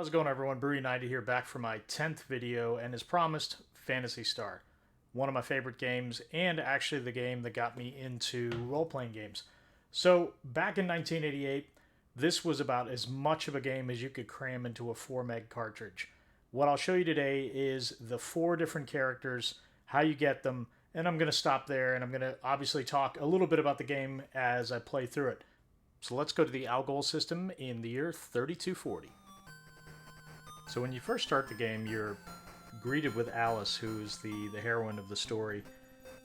How's it going, everyone? BrewUnited here, back for my 10th video, and as promised, Phantasy Star. One of my favorite games, and actually the game that got me into role-playing games. So, back in 1988, this was about as much of a game as you could cram into a 4 meg cartridge. What I'll show you today is the 4 different characters, how you get them, and I'm going to stop there, and I'm going to obviously talk a little bit about the game as I play through it. So let's go to the Algol System in the year 3240. So when you first start the game, you're greeted with Alice, who's the heroine of the story.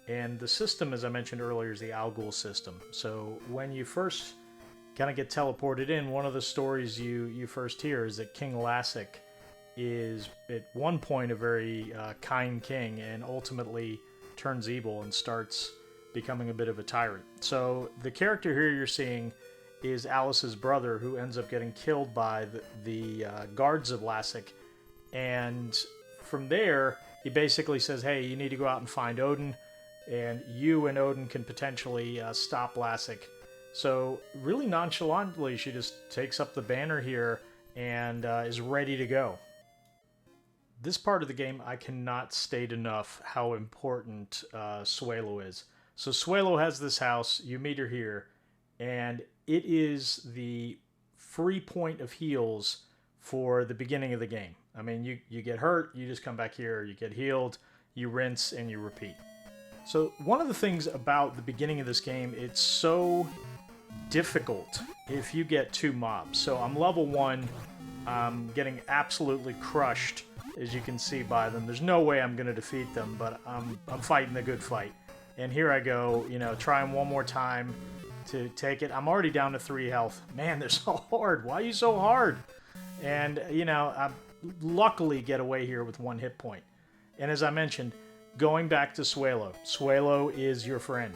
And the system, as I mentioned earlier, is the Algol System. So when you first kind of get teleported in, one of the stories you first hear is that King Lassic is at one point a very kind king and ultimately turns evil and starts becoming a bit of a tyrant. So the character here you're seeing is Alice's brother, who ends up getting killed by the guards of Lassic. And from there, he basically says, hey, you need to go out and find Odin, and you and Odin can potentially stop Lassic. So really nonchalantly, she just takes up the banner here and is ready to go. This part of the game, I cannot state enough how important Swala is. So Swala has this house, you meet her here, and it is the free point of heals for the beginning of the game. I mean, you get hurt, you just come back here, you get healed, you rinse, and you repeat. So one of the things about the beginning of this game, it's so difficult if you get 2 mobs. So I'm level 1, I'm getting absolutely crushed, as you can see by them. There's no way I'm going to defeat them, but I'm fighting the good fight. And here I go, trying one more time to take it. I'm already down to 3 health. Man, they're so hard. Why are you so hard? And, I luckily get away here with 1 hit point. And as I mentioned, going back to Swala. Swala is your friend.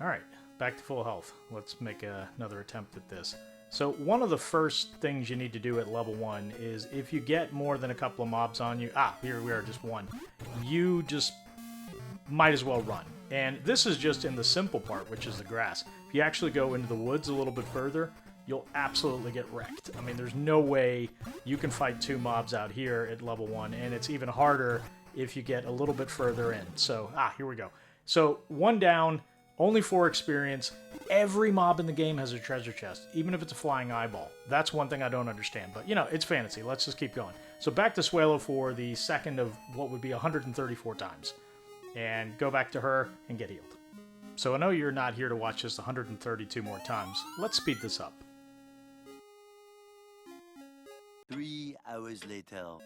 Alright, back to full health. Let's make another attempt at this. So one of the first things you need to do at level 1 is if you get more than a couple of mobs on you, here we are, just 1, you just might as well run. And this is just in the simple part, which is the grass. If you actually go into the woods a little bit further, you'll absolutely get wrecked. I mean, there's no way you can fight 2 mobs out here at level 1, and it's even harder if you get a little bit further in. So, here we go. So, 1 down, only 4 experience. Every mob in the game has a treasure chest, even if it's a flying eyeball. That's one thing I don't understand, but it's fantasy. Let's just keep going. So back to Swala for the second of what would be 134 times. And go back to her and get healed. So I know you're not here to watch this 132 more times. Let's speed this up. 3 hours later.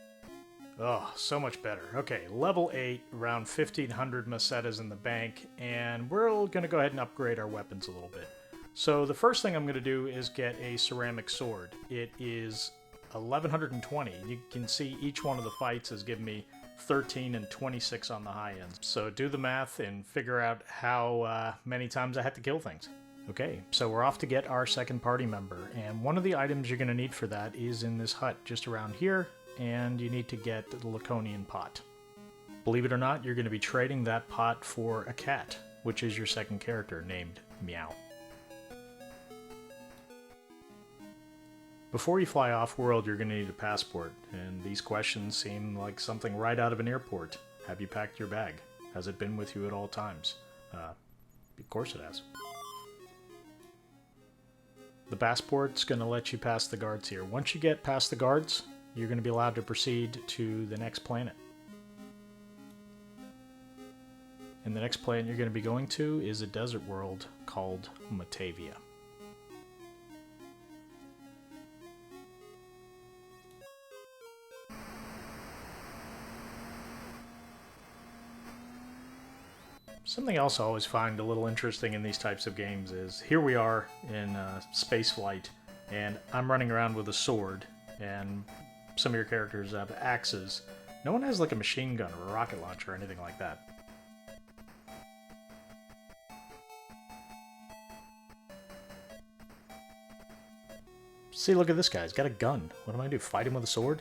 Oh, so much better. Okay, level 8, around 1,500 macetas in the bank, and we're going to go ahead and upgrade our weapons a little bit. So the first thing I'm going to do is get a ceramic sword. It is 1,120. You can see each one of the fights has given me 13 and 26 on the high end. So do the math and figure out how many times I had to kill things. Okay, so we're off to get our second party member, and one of the items you're going to need for that is in this hut just around here, and you need to get the Laconian pot. Believe it or not, you're going to be trading that pot for a cat, which is your second character named Meow. Before you fly off-world, you're going to need a passport, and these questions seem like something right out of an airport. Have you packed your bag? Has it been with you at all times? Of course it has. The passport's going to let you pass the guards here. Once you get past the guards, you're going to be allowed to proceed to the next planet. And the next planet you're going to be going to is a desert world called Matavia. Something else I always find a little interesting in these types of games is, here we are in space flight, and I'm running around with a sword, and some of your characters have axes. No one has like a machine gun or a rocket launcher or anything like that. See, look at this guy. He's got a gun. What am I going to do? Fight him with a sword?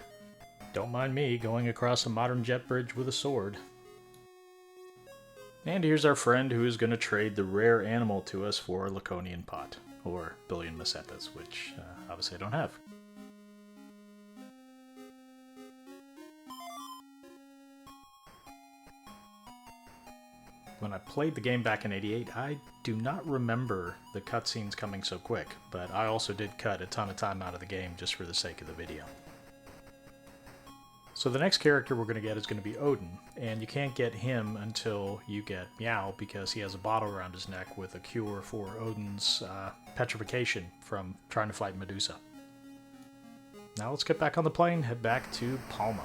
Don't mind me going across a modern jet bridge with a sword. And here's our friend who is going to trade the rare animal to us for Laconian Pot, or Billion Macetas, which obviously I don't have. When I played the game back in '88, I do not remember the cutscenes coming so quick, but I also did cut a ton of time out of the game just for the sake of the video. So the next character we're going to get is going to be Odin, and you can't get him until you get Meow because he has a bottle around his neck with a cure for Odin's petrification from trying to fight Medusa. Now let's get back on the plane, head back to Palma.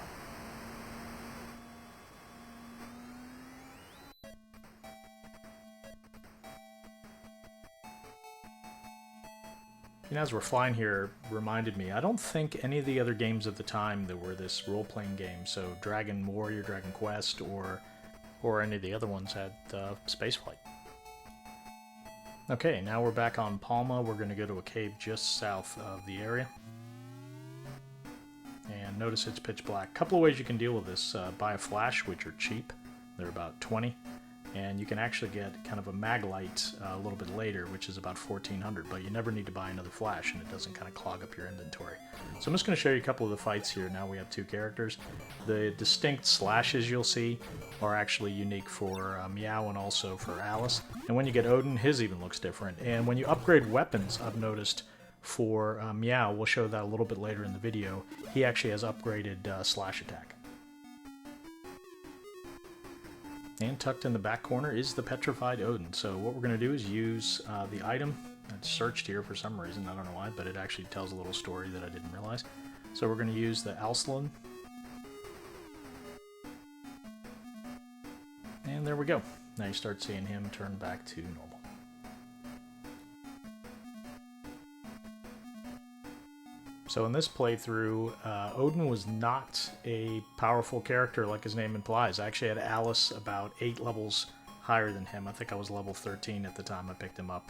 And as we're flying here, reminded me, I don't think any of the other games of the time that were this role-playing game, so Dragon Warrior, Dragon Quest, or any of the other ones had spaceflight. Okay, now we're back on Palma. We're going to go to a cave just south of the area. And notice it's pitch black. A couple of ways you can deal with this. Buy a flash, which are cheap. They're about 20. And you can actually get kind of a mag light a little bit later, which is about 1400, but you never need to buy another flash, and it doesn't kind of clog up your inventory. So I'm just going to show you a couple of the fights here. Now we have two characters. The distinct slashes you'll see are actually unique for Meow and also for Alice. And when you get Odin, his even looks different. And when you upgrade weapons, I've noticed for Meow, we'll show that a little bit later in the video, he actually has upgraded slash attack. And tucked in the back corner is the Petrified Odin. So what we're going to do is use the item. It's searched here for some reason, I don't know why, but it actually tells a little story that I didn't realize. So we're going to use the Algol. And there we go. Now you start seeing him turn back to normal. So in this playthrough, Odin was not a powerful character like his name implies. I actually had Alice about 8 levels higher than him. I think I was level 13 at the time I picked him up.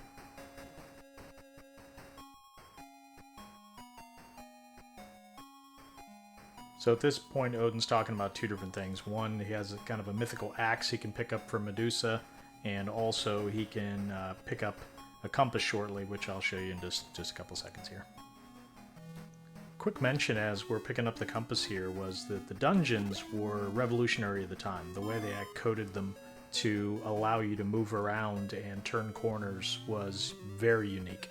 So at this point, Odin's talking about two different things. One, he has a kind of a mythical axe he can pick up from Medusa, and also he can pick up a compass shortly, which I'll show you in just a couple seconds here. Quick mention as we're picking up the compass here was that the dungeons were revolutionary at the time. The way they had coded them to allow you to move around and turn corners was very unique.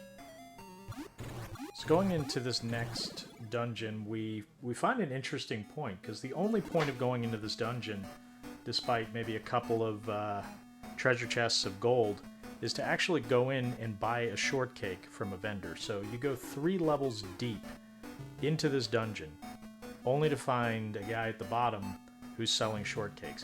So going into this next dungeon, we find an interesting point, because the only point of going into this dungeon, despite maybe a couple of treasure chests of gold, is to actually go in and buy a shortcake from a vendor. So you go 3 levels deep into this dungeon, only to find a guy at the bottom who's selling shortcakes.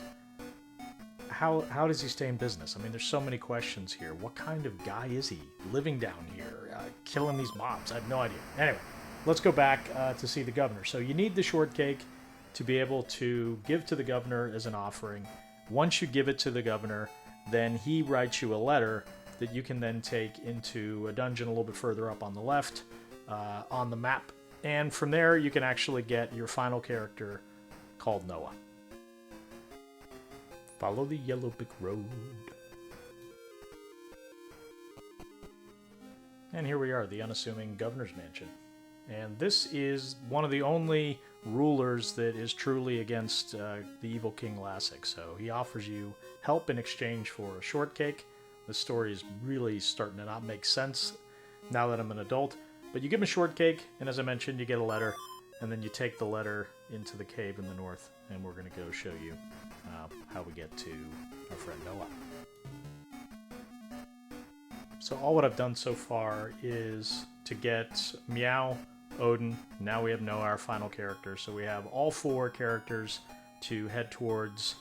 How does he stay in business? I mean, there's so many questions here. What kind of guy is he living down here, killing these mobs? I have no idea. Anyway, let's go back to see the governor. So you need the shortcake to be able to give to the governor as an offering. Once you give it to the governor, then he writes you a letter that you can then take into a dungeon a little bit further up on the left on the map. And from there, you can actually get your final character called Noah. Follow the yellow brick road. And here we are, the unassuming governor's mansion. And this is one of the only rulers that is truly against the Evil King Lassic. So he offers you help in exchange for a shortcake. The story is really starting to not make sense now that I'm an adult. But you give him a shortcake, and as I mentioned, you get a letter, and then you take the letter into the cave in the north, and we're going to go show you how we get to our friend Noah. So all what I've done so far is to get Meow, Odin, now we have Noah, our final character. So we have all 4 characters to head towards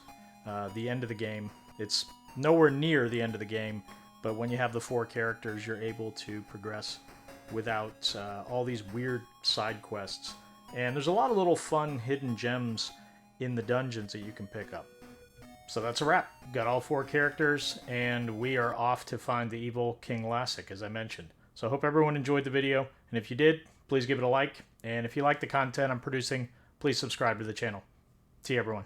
the end of the game. It's nowhere near the end of the game, but when you have the 4 characters, you're able to progress without all these weird side quests. And there's a lot of little fun hidden gems in the dungeons that you can pick up. So that's a wrap. Got all 4 characters, and we are off to find the Evil King Lassic, as I mentioned. So I hope everyone enjoyed the video, and if you did, please give it a like. And if you like the content I'm producing, please subscribe to the channel. See you, everyone.